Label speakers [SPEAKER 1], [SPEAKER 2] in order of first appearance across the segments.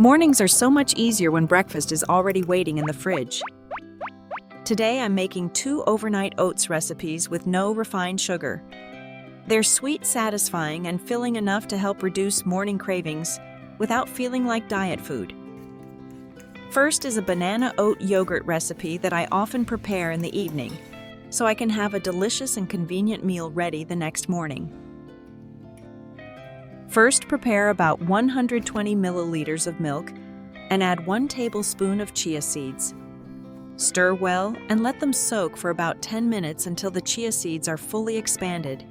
[SPEAKER 1] Mornings are so much easier when breakfast is already waiting in the fridge. Today I'm making 2 overnight oats recipes with no refined sugar. They're sweet, satisfying, and filling enough to help reduce morning cravings without feeling like diet food. First is a banana oat yogurt recipe that I often prepare in the evening, so I can have a delicious and convenient meal ready the next morning. First, prepare about 120 milliliters of milk and add 1 tablespoon of chia seeds. Stir well and let them soak for about 10 minutes until the chia seeds are fully expanded.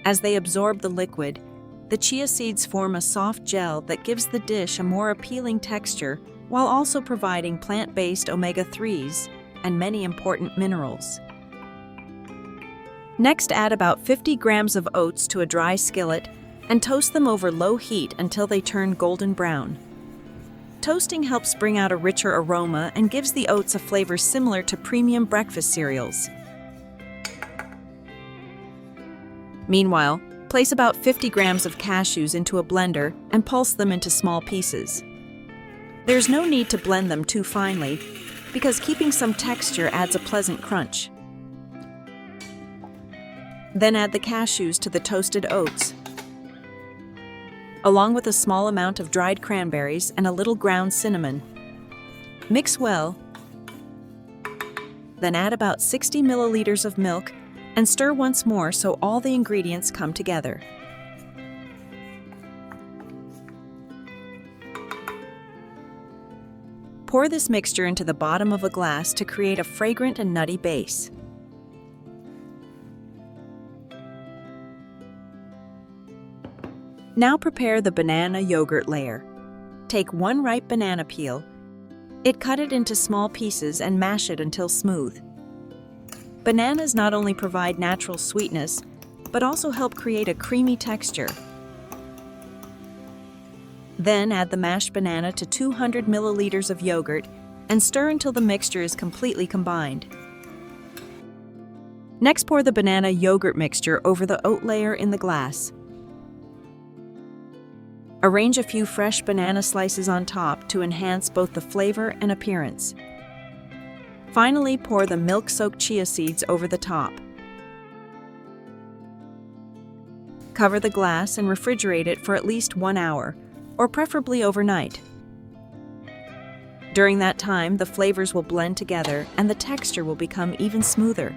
[SPEAKER 1] As they absorb the liquid, the chia seeds form a soft gel that gives the dish a more appealing texture while also providing plant-based omega-3s and many important minerals. Next, add about 50 grams of oats to a dry skillet and toast them over low heat until they turn golden brown. Toasting helps bring out a richer aroma and gives the oats a flavor similar to premium breakfast cereals. Meanwhile, place about 50 grams of cashews into a blender and pulse them into small pieces. There's no need to blend them too finely, because keeping some texture adds a pleasant crunch. Then add the cashews to the toasted oats, along with a small amount of dried cranberries and a little ground cinnamon. Mix well, then add about 60 milliliters of milk and stir once more so all the ingredients come together. Pour this mixture into the bottom of a glass to create a fragrant and nutty base. Now prepare the banana yogurt layer. Take 1 ripe banana peel. Cut it into small pieces and mash it until smooth. Bananas not only provide natural sweetness, but also help create a creamy texture. Then add the mashed banana to 200 milliliters of yogurt and stir until the mixture is completely combined. Next, pour the banana yogurt mixture over the oat layer in the glass. Arrange a few fresh banana slices on top to enhance both the flavor and appearance. Finally, pour the milk-soaked chia seeds over the top. Cover the glass and refrigerate it for at least 1 hour, or preferably overnight. During that time, the flavors will blend together and the texture will become even smoother.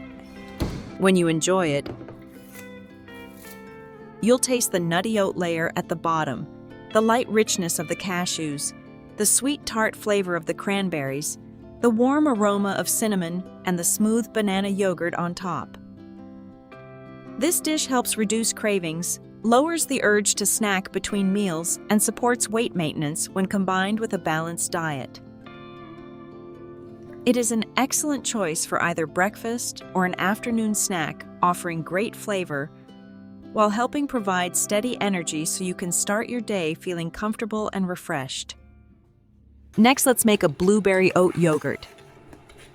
[SPEAKER 1] When you enjoy it, you'll taste the nutty oat layer at the bottom, the light richness of the cashews, the sweet tart flavor of the cranberries, the warm aroma of cinnamon, and the smooth banana yogurt on top. This dish helps reduce cravings, lowers the urge to snack between meals, and supports weight maintenance when combined with a balanced diet. It is an excellent choice for either breakfast or an afternoon snack, offering great flavor while helping provide steady energy so you can start your day feeling comfortable and refreshed. Next, let's make a blueberry oat yogurt.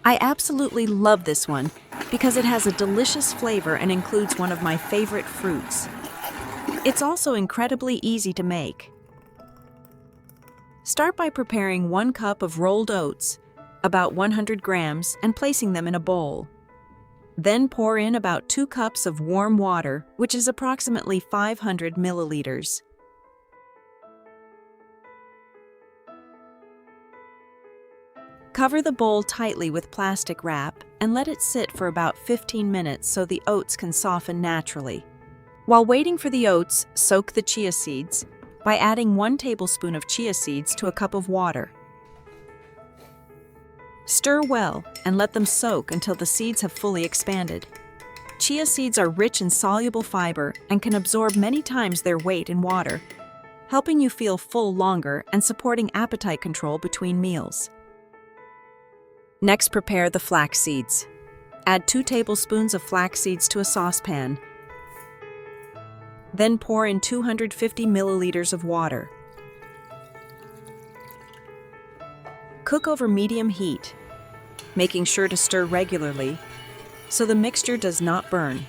[SPEAKER 1] I absolutely love this one because it has a delicious flavor and includes one of my favorite fruits. It's also incredibly easy to make. Start by preparing 1 cup of rolled oats, about 100 grams, and placing them in a bowl. Then pour in about 2 cups of warm water, which is approximately 500 milliliters. Cover the bowl tightly with plastic wrap and let it sit for about 15 minutes so the oats can soften naturally. While waiting for the oats, soak the chia seeds by adding 1 tablespoon of chia seeds to a cup of water. Stir well and let them soak until the seeds have fully expanded. Chia seeds are rich in soluble fiber and can absorb many times their weight in water, helping you feel full longer and supporting appetite control between meals. Next, prepare the flax seeds. Add 2 tablespoons of flax seeds to a saucepan. Then pour in 250 milliliters of water. Cook over medium heat, making sure to stir regularly so the mixture does not burn.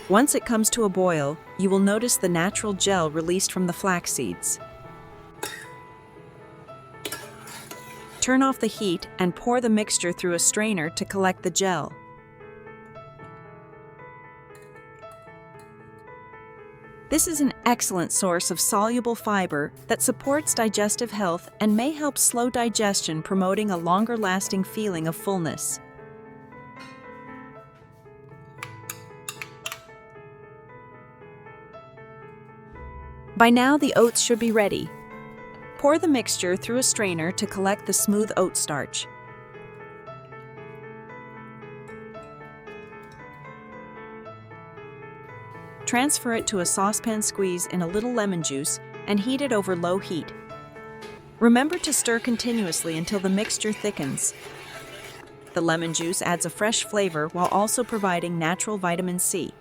[SPEAKER 1] Once it comes to a boil, you will notice the natural gel released from the flax seeds. Turn off the heat and pour the mixture through a strainer to collect the gel. This is an excellent source of soluble fiber that supports digestive health and may help slow digestion, promoting a longer-lasting feeling of fullness. By now, the oats should be ready. Pour the mixture through a strainer to collect the smooth oat starch. Transfer it to a saucepan, squeeze in a little lemon juice, and heat it over low heat. Remember to stir continuously until the mixture thickens. The lemon juice adds a fresh flavor while also providing natural vitamin C.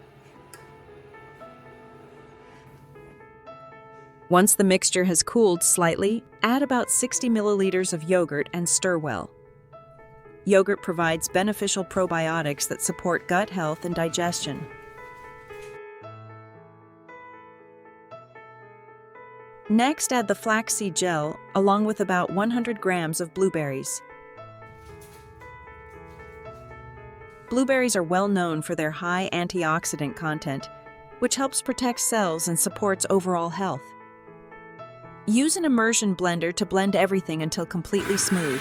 [SPEAKER 1] Once the mixture has cooled slightly, add about 60 milliliters of yogurt and stir well. Yogurt provides beneficial probiotics that support gut health and digestion. Next, add the flaxseed gel along with about 100 grams of blueberries. Blueberries are well known for their high antioxidant content, which helps protect cells and supports overall health. Use an immersion blender to blend everything until completely smooth.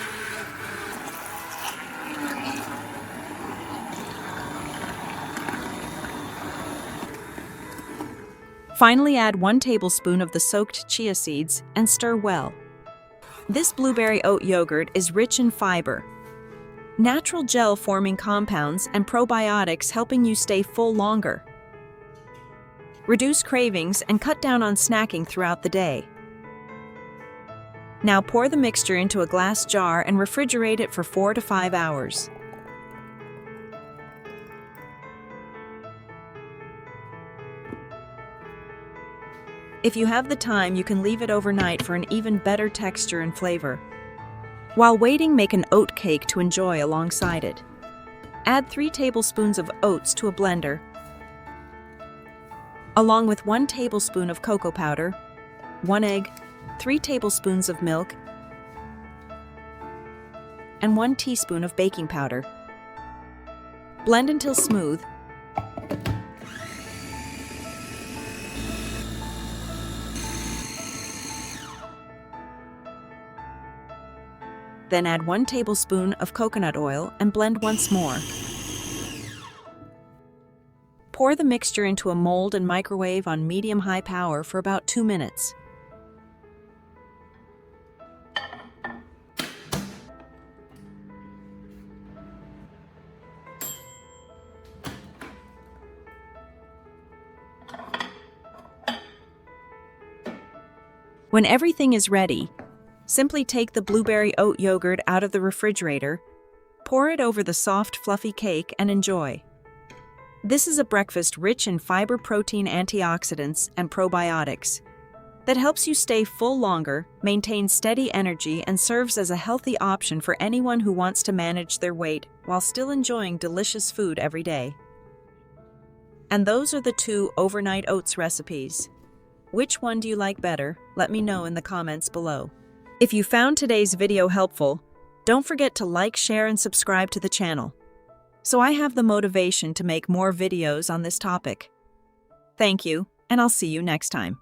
[SPEAKER 1] Finally, add 1 tablespoon of the soaked chia seeds and stir well. This blueberry oat yogurt is rich in fiber, natural gel-forming compounds, and probiotics, helping you stay full longer. Reduce cravings and cut down on snacking throughout the day. Now pour the mixture into a glass jar and refrigerate it for 4 to 5 hours. If you have the time, you can leave it overnight for an even better texture and flavor. While waiting, make an oat cake to enjoy alongside it. Add 3 tablespoons of oats to a blender, along with 1 tablespoon of cocoa powder, 1 egg, 3 tablespoons of milk, and 1 teaspoon of baking powder. Blend until smooth. Then add 1 tablespoon of coconut oil and blend once more. Pour the mixture into a mold and microwave on medium-high power for about 2 minutes. When everything is ready, simply take the blueberry oat yogurt out of the refrigerator, pour it over the soft, fluffy cake, and enjoy. This is a breakfast rich in fiber, protein, antioxidants, and probiotics that helps you stay full longer, maintain steady energy, and serves as a healthy option for anyone who wants to manage their weight while still enjoying delicious food every day. And those are the 2 overnight oats recipes. Which one do you like better? Let me know in the comments below. If you found today's video helpful, don't forget to like, share, and subscribe to the channel, so I have the motivation to make more videos on this topic. Thank you, and I'll see you next time.